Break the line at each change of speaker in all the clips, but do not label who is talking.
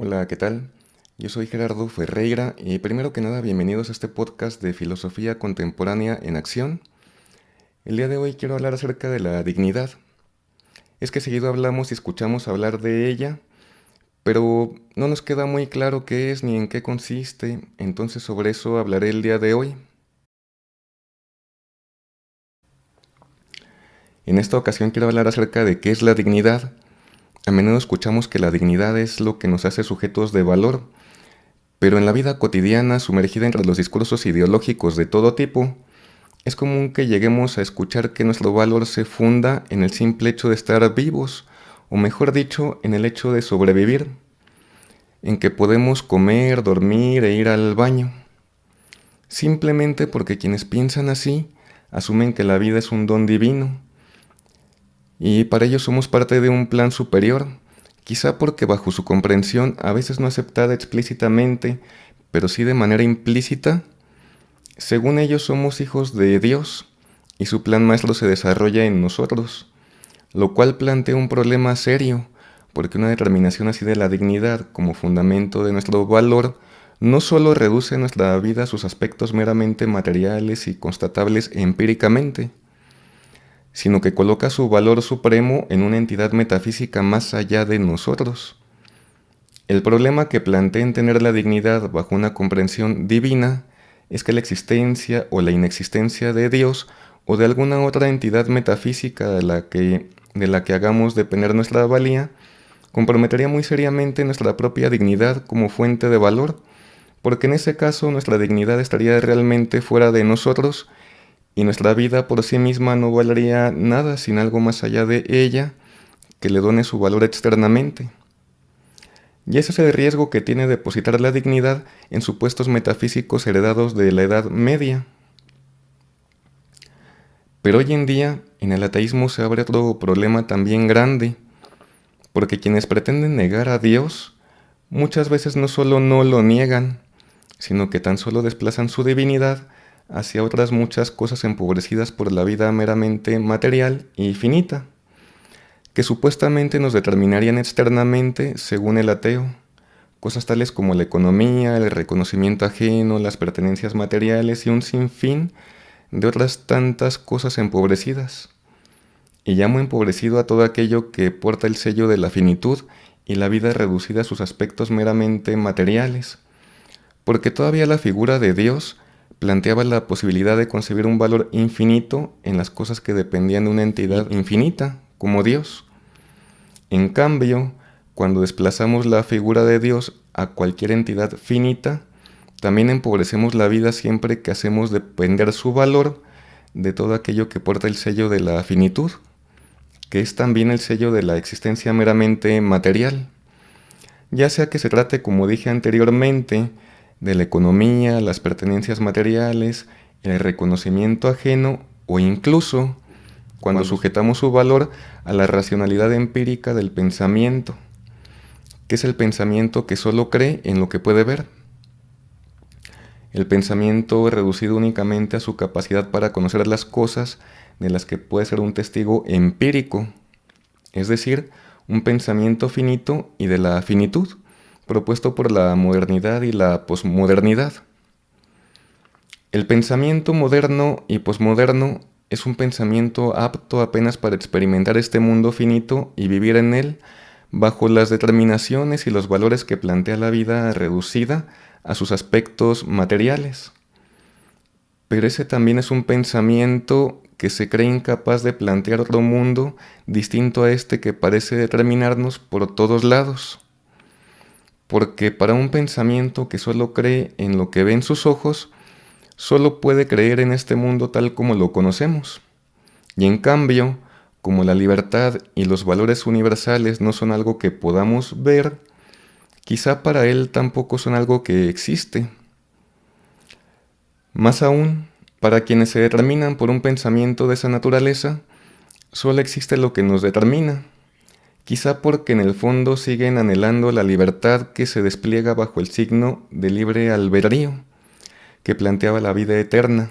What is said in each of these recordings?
Hola, ¿qué tal? Yo soy Gerardo Ferreira y primero que nada bienvenidos a este podcast de filosofía contemporánea en acción. El día de hoy quiero hablar acerca de la dignidad. Es que seguido hablamos y escuchamos hablar de ella, pero no nos queda muy claro qué es ni en qué consiste, entonces sobre eso hablaré el día de hoy. En esta ocasión quiero hablar acerca de qué es la dignidad. A menudo escuchamos que la dignidad es lo que nos hace sujetos de valor, pero en la vida cotidiana, sumergida entre los discursos ideológicos de todo tipo, es común que lleguemos a escuchar que nuestro valor se funda en el simple hecho de estar vivos, o mejor dicho, en el hecho de sobrevivir, en que podemos comer, dormir e ir al baño, simplemente porque quienes piensan así asumen que la vida es un don divino, y para ello somos parte de un plan superior, quizá porque bajo su comprensión, a veces no aceptada explícitamente, pero sí de manera implícita. Según ellos somos hijos de Dios y su plan maestro se desarrolla en nosotros, lo cual plantea un problema serio, porque una determinación así de la dignidad como fundamento de nuestro valor no solo reduce nuestra vida a sus aspectos meramente materiales y constatables empíricamente, sino que coloca su valor supremo en una entidad metafísica más allá de nosotros. El problema que plantea en tener la dignidad bajo una comprensión divina es que la existencia o la inexistencia de Dios o de alguna otra entidad metafísica de la que hagamos depender nuestra valía comprometería muy seriamente nuestra propia dignidad como fuente de valor, porque en ese caso nuestra dignidad estaría realmente fuera de nosotros y nuestra vida por sí misma no valdría nada sin algo más allá de ella que le done su valor externamente. Y ese es el riesgo que tiene depositar la dignidad en supuestos metafísicos heredados de la Edad Media. Pero hoy en día, en el ateísmo se abre otro problema también grande, porque quienes pretenden negar a Dios, muchas veces no solo no lo niegan, sino que tan solo desplazan su divinidad hacia otras muchas cosas empobrecidas por la vida meramente material y finita, que supuestamente nos determinarían externamente según el ateo. Cosas tales como la economía, el reconocimiento ajeno, las pertenencias materiales y un sinfín de otras tantas cosas empobrecidas. Y llamo empobrecido a todo aquello que porta el sello de la finitud y la vida reducida a sus aspectos meramente materiales, porque todavía la figura de Dios planteaba la posibilidad de concebir un valor infinito en las cosas que dependían de una entidad infinita, como Dios. En cambio, cuando desplazamos la figura de Dios a cualquier entidad finita, también empobrecemos la vida siempre que hacemos depender su valor de todo aquello que porta el sello de la finitud, que es también el sello de la existencia meramente material. Ya sea que se trate, como dije anteriormente, de la economía, las pertenencias materiales, el reconocimiento ajeno o incluso cuando sujetamos su valor a la racionalidad empírica del pensamiento, que es el pensamiento que solo cree en lo que puede ver. El pensamiento reducido únicamente a su capacidad para conocer las cosas de las que puede ser un testigo empírico, es decir, un pensamiento finito y de la finitud, propuesto por la modernidad y la posmodernidad. El pensamiento moderno y posmoderno es un pensamiento apto apenas para experimentar este mundo finito y vivir en él bajo las determinaciones y los valores que plantea la vida reducida a sus aspectos materiales. Pero ese también es un pensamiento que se cree incapaz de plantear otro mundo distinto a este que parece determinarnos por todos lados. Porque para un pensamiento que solo cree en lo que ve en sus ojos, solo puede creer en este mundo tal como lo conocemos. Y en cambio, como la libertad y los valores universales no son algo que podamos ver, quizá para él tampoco son algo que existe. Más aún, para quienes se determinan por un pensamiento de esa naturaleza, solo existe lo que nos determina, quizá porque en el fondo siguen anhelando la libertad que se despliega bajo el signo de libre albedrío, que planteaba la vida eterna,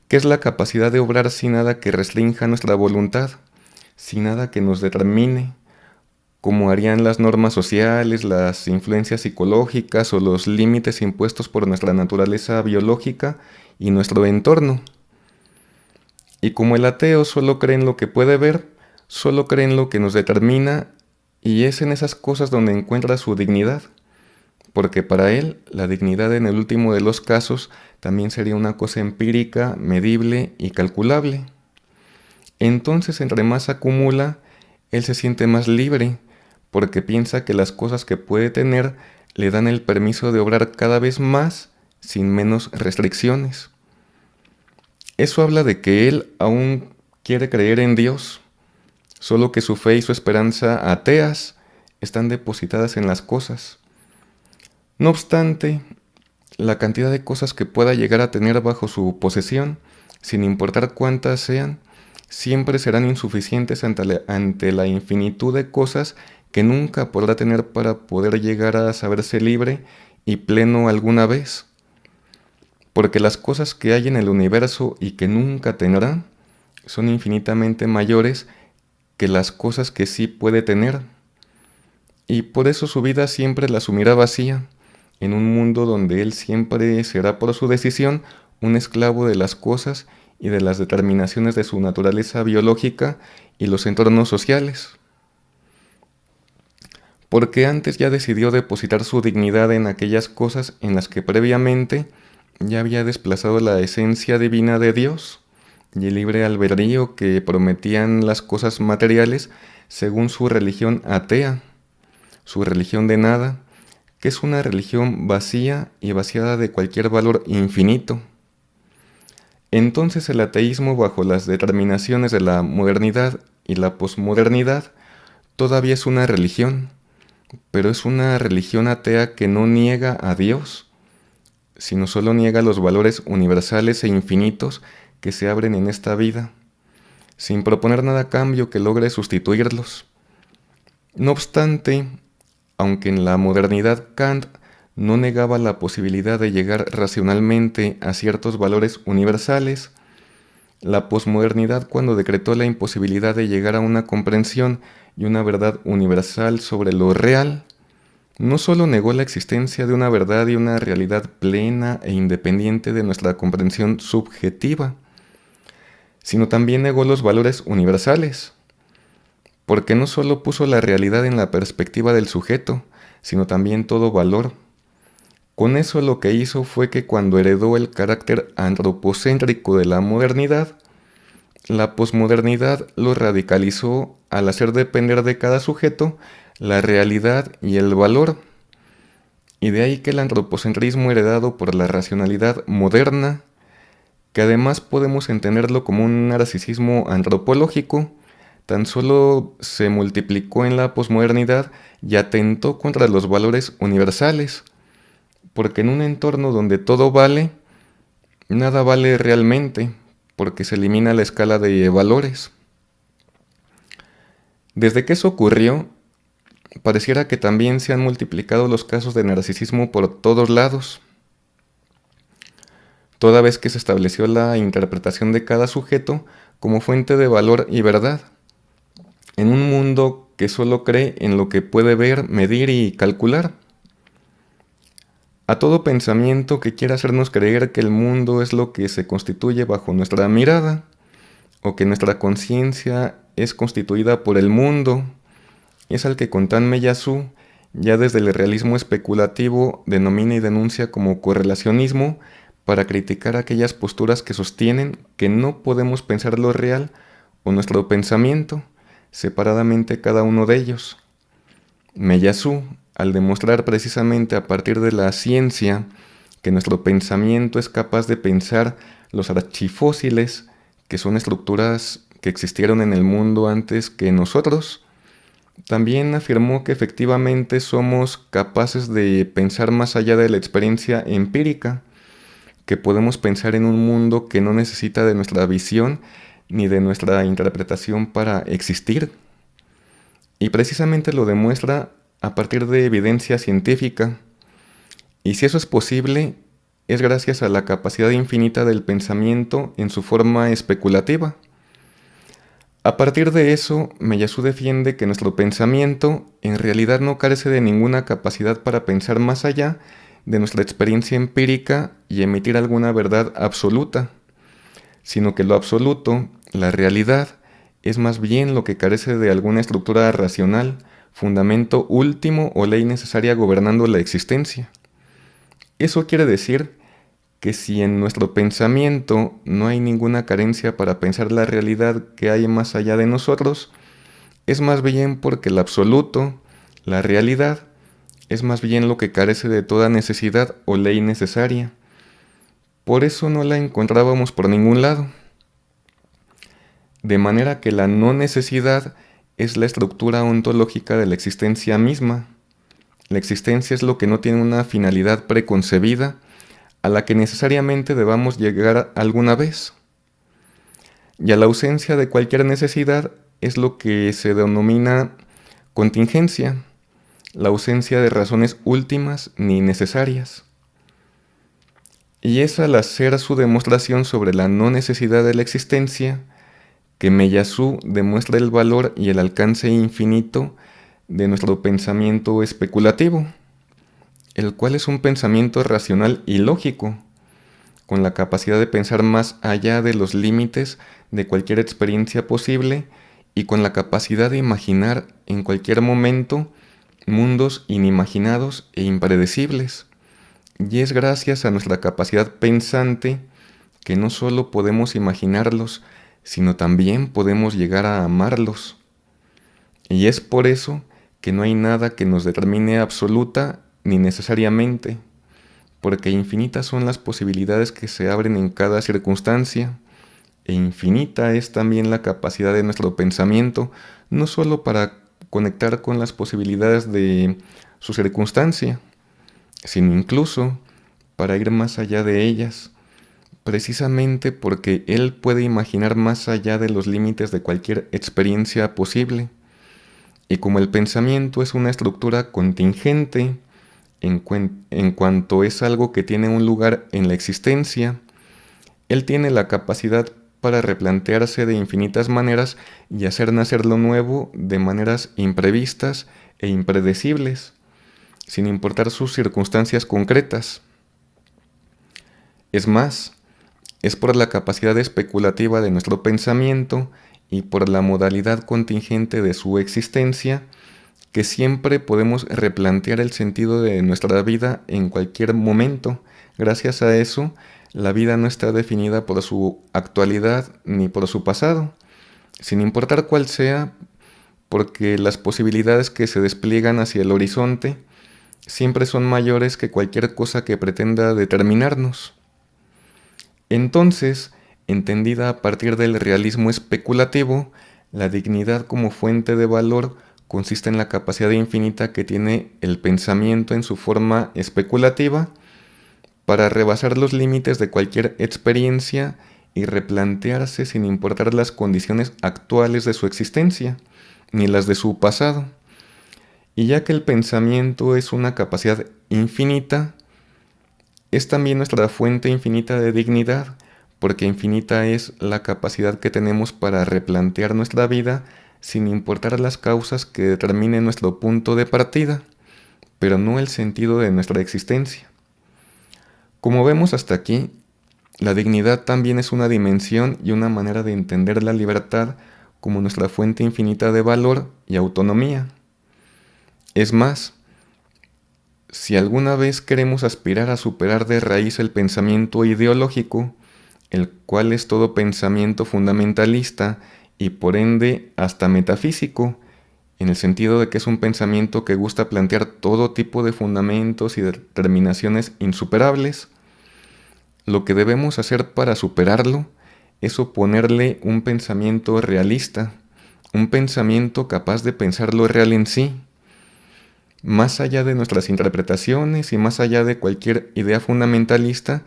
que es la capacidad de obrar sin nada que restrinja nuestra voluntad, sin nada que nos determine, como harían las normas sociales, las influencias psicológicas o los límites impuestos por nuestra naturaleza biológica y nuestro entorno. Y como el ateo solo cree en lo que puede ver, solo cree en lo que nos determina, y es en esas cosas donde encuentra su dignidad, porque para él la dignidad en el último de los casos también sería una cosa empírica, medible y calculable. Entonces, entre más acumula, él se siente más libre, porque piensa que las cosas que puede tener le dan el permiso de obrar cada vez más sin menos restricciones. Eso habla de que él aún quiere creer en Dios, solo que su fe y su esperanza ateas están depositadas en las cosas. No obstante, la cantidad de cosas que pueda llegar a tener bajo su posesión, sin importar cuántas sean, siempre serán insuficientes ante la infinitud de cosas que nunca podrá tener para poder llegar a saberse libre y pleno alguna vez. Porque las cosas que hay en el universo y que nunca tendrá son infinitamente mayores que las cosas que sí puede tener. Y por eso su vida siempre la asumirá vacía, en un mundo donde él siempre será por su decisión un esclavo de las cosas y de las determinaciones de su naturaleza biológica y los entornos sociales. Porque antes ya decidió depositar su dignidad en aquellas cosas en las que previamente ya había desplazado la esencia divina de Dios y el libre albedrío que prometían las cosas materiales según su religión atea, su religión de nada, que es una religión vacía y vaciada de cualquier valor infinito. Entonces el ateísmo, bajo las determinaciones de la modernidad y la posmodernidad, todavía es una religión, pero es una religión atea que no niega a Dios, sino solo niega los valores universales e infinitos que se abren en esta vida, sin proponer nada a cambio que logre sustituirlos. No obstante, aunque en la modernidad Kant no negaba la posibilidad de llegar racionalmente a ciertos valores universales, la posmodernidad, cuando decretó la imposibilidad de llegar a una comprensión y una verdad universal sobre lo real, no solo negó la existencia de una verdad y una realidad plena e independiente de nuestra comprensión subjetiva, sino también negó los valores universales, porque no solo puso la realidad en la perspectiva del sujeto, sino también todo valor. Con eso lo que hizo fue que cuando heredó el carácter antropocéntrico de la modernidad, la posmodernidad lo radicalizó al hacer depender de cada sujeto la realidad y el valor. Y de ahí que el antropocentrismo heredado por la racionalidad moderna, que además podemos entenderlo como un narcisismo antropológico, tan solo se multiplicó en la posmodernidad y atentó contra los valores universales, porque en un entorno donde todo vale, nada vale realmente, porque se elimina la escala de valores. Desde que eso ocurrió, pareciera que también se han multiplicado los casos de narcisismo por todos lados, toda vez que se estableció la interpretación de cada sujeto como fuente de valor y verdad, en un mundo que solo cree en lo que puede ver, medir y calcular. A todo pensamiento que quiera hacernos creer que el mundo es lo que se constituye bajo nuestra mirada, o que nuestra conciencia es constituida por el mundo, es al que Contan Meyasu, ya desde el realismo especulativo, denomina y denuncia como correlacionismo para criticar aquellas posturas que sostienen que no podemos pensar lo real o nuestro pensamiento, separadamente cada uno de ellos. Meyasu, al demostrar precisamente a partir de la ciencia que nuestro pensamiento es capaz de pensar los archifósiles, que son estructuras que existieron en el mundo antes que nosotros, también afirmó que efectivamente somos capaces de pensar más allá de la experiencia empírica, que podemos pensar en un mundo que no necesita de nuestra visión ni de nuestra interpretación para existir. Y precisamente lo demuestra a partir de evidencia científica. Y si eso es posible, es gracias a la capacidad infinita del pensamiento en su forma especulativa. A partir de eso, Meyasu defiende que nuestro pensamiento en realidad no carece de ninguna capacidad para pensar más allá de nuestra experiencia empírica y emitir alguna verdad absoluta, sino que lo absoluto, la realidad, es más bien lo que carece de alguna estructura racional, fundamento último o ley necesaria gobernando la existencia. Eso quiere decir que si en nuestro pensamiento no hay ninguna carencia para pensar la realidad que hay más allá de nosotros, es más bien porque el absoluto, la realidad, es más bien lo que carece de toda necesidad o ley necesaria. Por eso no la encontrábamos por ningún lado. De manera que la no necesidad es la estructura ontológica de la existencia misma. La existencia es lo que no tiene una finalidad preconcebida a la que necesariamente debamos llegar alguna vez. Y a la ausencia de cualquier necesidad es lo que se denomina contingencia, la ausencia de razones últimas ni necesarias. Y es al hacer su demostración sobre la no necesidad de la existencia que Meyasu demuestra el valor y el alcance infinito de nuestro pensamiento especulativo, el cual es un pensamiento racional y lógico, con la capacidad de pensar más allá de los límites de cualquier experiencia posible y con la capacidad de imaginar en cualquier momento mundos inimaginados e impredecibles. Y es gracias a nuestra capacidad pensante que no solo podemos imaginarlos, sino también podemos llegar a amarlos. Y es por eso que no hay nada que nos determine absoluta ni necesariamente, porque infinitas son las posibilidades que se abren en cada circunstancia, e infinita es también la capacidad de nuestro pensamiento, no solo para conectar con las posibilidades de su circunstancia, sino incluso para ir más allá de ellas, precisamente porque Él puede imaginar más allá de los límites de cualquier experiencia posible. Y como el pensamiento es una estructura contingente, en cuanto es algo que tiene un lugar en la existencia, Él tiene la capacidad para replantearse de infinitas maneras y hacer nacer lo nuevo de maneras imprevistas e impredecibles, sin importar sus circunstancias concretas. Es más, es por la capacidad especulativa de nuestro pensamiento y por la modalidad contingente de su existencia que siempre podemos replantear el sentido de nuestra vida en cualquier momento. Gracias a eso, la vida no está definida por su actualidad ni por su pasado, sin importar cuál sea, porque las posibilidades que se despliegan hacia el horizonte siempre son mayores que cualquier cosa que pretenda determinarnos. Entonces, entendida a partir del realismo especulativo, la dignidad como fuente de valor consiste en la capacidad infinita que tiene el pensamiento en su forma especulativa para rebasar los límites de cualquier experiencia y replantearse sin importar las condiciones actuales de su existencia, ni las de su pasado. Y ya que el pensamiento es una capacidad infinita, es también nuestra fuente infinita de dignidad, porque infinita es la capacidad que tenemos para replantear nuestra vida sin importar las causas que determinen nuestro punto de partida, pero no el sentido de nuestra existencia. Como vemos hasta aquí, la dignidad también es una dimensión y una manera de entender la libertad como nuestra fuente infinita de valor y autonomía. Es más, si alguna vez queremos aspirar a superar de raíz el pensamiento ideológico, el cual es todo pensamiento fundamentalista y por ende hasta metafísico, en el sentido de que es un pensamiento que gusta plantear todo tipo de fundamentos y determinaciones insuperables, lo que debemos hacer para superarlo es oponerle un pensamiento realista, un pensamiento capaz de pensar lo real en sí, más allá de nuestras interpretaciones y más allá de cualquier idea fundamentalista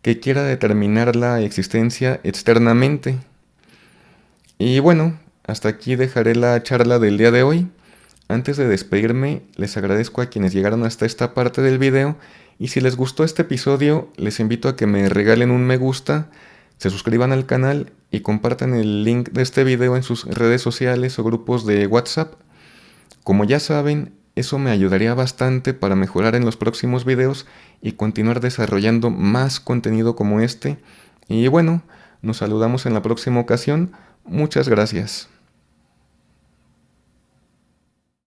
que quiera determinar la existencia externamente. Y bueno, hasta aquí dejaré la charla del día de hoy. Antes de despedirme, les agradezco a quienes llegaron hasta esta parte del video y si les gustó este episodio, les invito a que me regalen un me gusta, se suscriban al canal y compartan el link de este video en sus redes sociales o grupos de WhatsApp. Como ya saben, eso me ayudaría bastante para mejorar en los próximos videos y continuar desarrollando más contenido como este. Y bueno, nos saludamos en la próxima ocasión. Muchas gracias.